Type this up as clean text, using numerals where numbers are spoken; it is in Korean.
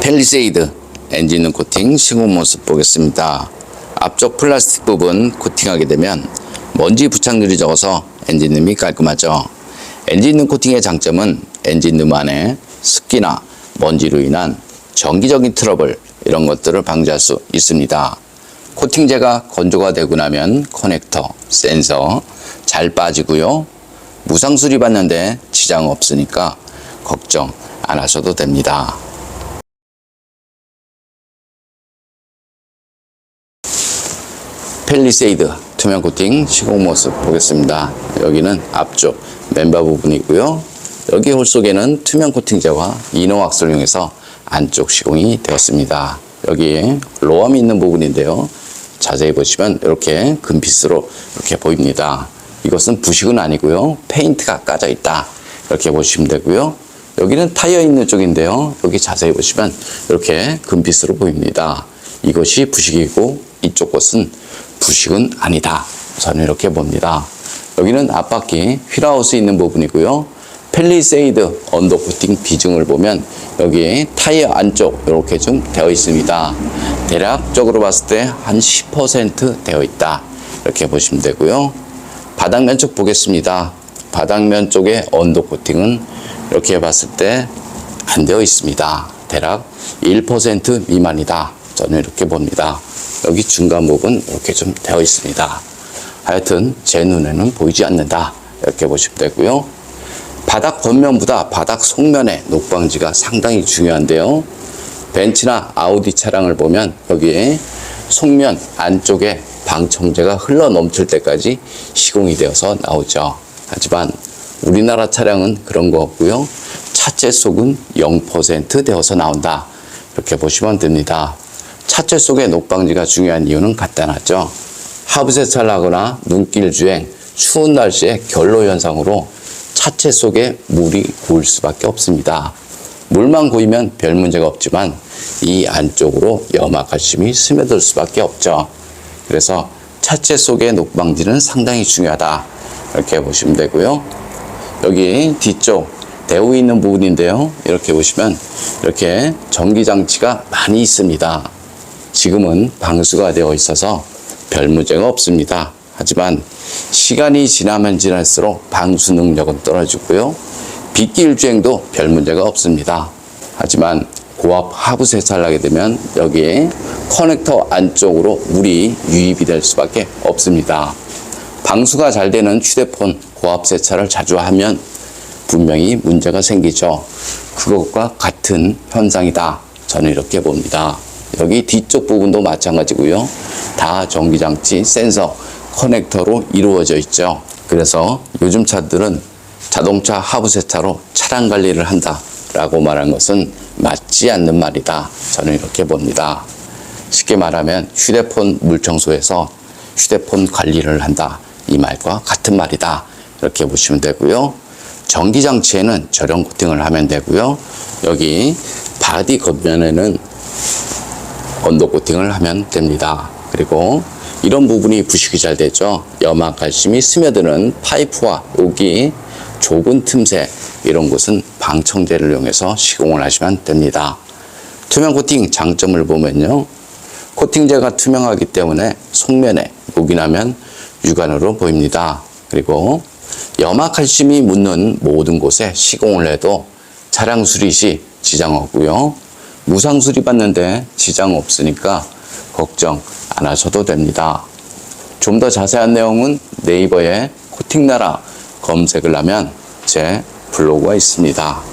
펠리세이드 엔진룸 코팅 시공 모습 보겠습니다. 앞쪽 플라스틱 부분 코팅하게 되면 먼지 부착률이 적어서 엔진룸이 깔끔하죠. 엔진룸 코팅의 장점은 엔진룸 안에 습기나 먼지로 인한 정기적인 트러블 이런 것들을 방지할 수 있습니다. 코팅제가 건조가 되고 나면 커넥터, 센서 잘 빠지고요. 무상 수리 받는데 지장 없으니까 걱정 안 하셔도 됩니다. 펠리세이드 투명 코팅 시공 모습 보겠습니다. 여기는 앞쪽 멤버 부분이고요. 여기 홀 속에는 투명 코팅제와 이너왁스를 이용해서 안쪽 시공이 되었습니다. 여기에 로함이 있는 부분인데요. 자세히 보시면 이렇게 금빛으로 이렇게 보입니다. 이것은 부식은 아니고요. 페인트가 까져 있다. 이렇게 보시면 되고요. 여기는 타이어 있는 쪽인데요. 여기 자세히 보시면 이렇게 금빛으로 보입니다. 이것이 부식이고 이쪽 것은 부식은 아니다. 저는 이렇게 봅니다. 여기는 앞바퀴 휠하우스 있는 부분이고요. 펠리세이드 언더코팅 비중을 보면 여기 타이어 안쪽 이렇게 좀 되어 있습니다. 대략적으로 봤을 때 한 10% 되어 있다. 이렇게 보시면 되고요. 바닥면 쪽 보겠습니다. 바닥면 쪽에 언더코팅은 이렇게 봤을 때 안 되어 있습니다. 대략 1% 미만이다. 저는 이렇게 봅니다. 여기 중간 부분 이렇게 좀 되어 있습니다. 하여튼 제 눈에는 보이지 않는다. 이렇게 보시면 되고요. 바닥 겉면보다 바닥 속면의 녹방지가 상당히 중요한데요. 벤츠나 아우디 차량을 보면 여기에 속면 안쪽에 방청제가 흘러 넘칠 때까지 시공이 되어서 나오죠. 하지만 우리나라 차량은 그런 거 없고요. 차체 속은 0% 되어서 나온다. 이렇게 보시면 됩니다. 차체 속의 녹방지가 중요한 이유는 간단하죠. 하부세차를 하거나 눈길 주행, 추운 날씨의 결로 현상으로 차체 속에 물이 고일 수밖에 없습니다. 물만 고이면 별 문제가 없지만 이 안쪽으로 염화칼슘이 스며들 수밖에 없죠. 그래서 차체 속의 녹방지는 상당히 중요하다. 이렇게 보시면 되고요. 여기 뒤쪽 대우 있는 부분인데요. 이렇게 보시면 이렇게 전기장치가 많이 있습니다. 지금은 방수가 되어 있어서 별 문제가 없습니다. 하지만 시간이 지나면 지날수록 방수 능력은 떨어지고요. 빗길 주행도 별 문제가 없습니다. 하지만 고압 하부 세차를 하게 되면 여기에 커넥터 안쪽으로 물이 유입이 될 수밖에 없습니다. 방수가 잘 되는 휴대폰 고압 세차를 자주 하면 분명히 문제가 생기죠. 그것과 같은 현상이다. 저는 이렇게 봅니다. 여기 뒤쪽 부분도 마찬가지고요. 다 전기장치, 센서, 커넥터로 이루어져 있죠. 그래서 요즘 차들은 자동차 하부 세차로 차량 관리를 한다 라고 말한 것은 맞지 않는 말이다. 저는 이렇게 봅니다. 쉽게 말하면 휴대폰 물청소에서 휴대폰 관리를 한다. 이 말과 같은 말이다. 이렇게 보시면 되고요. 전기장치에는 저렴 코팅을 하면 되고요. 여기 바디 겉면에는 언더 코팅을 하면 됩니다. 그리고 이런 부분이 부식이 잘 되죠. 염화칼슘이 스며드는 파이프와 여기 좁은 틈새 이런 곳은 방청제를 이용해서 시공을 하시면 됩니다. 투명 코팅 장점을 보면요. 코팅제가 투명하기 때문에 속면에 녹이 나면 육안으로 보입니다. 그리고 염화칼슘이 묻는 모든 곳에 시공을 해도 차량 수리 시 지장 없고요. 무상 수리 받는데 지장 없으니까 걱정 안 하셔도 됩니다. 좀 더 자세한 내용은 네이버에 코팅나라 검색을 하면 제 블로그가 있습니다.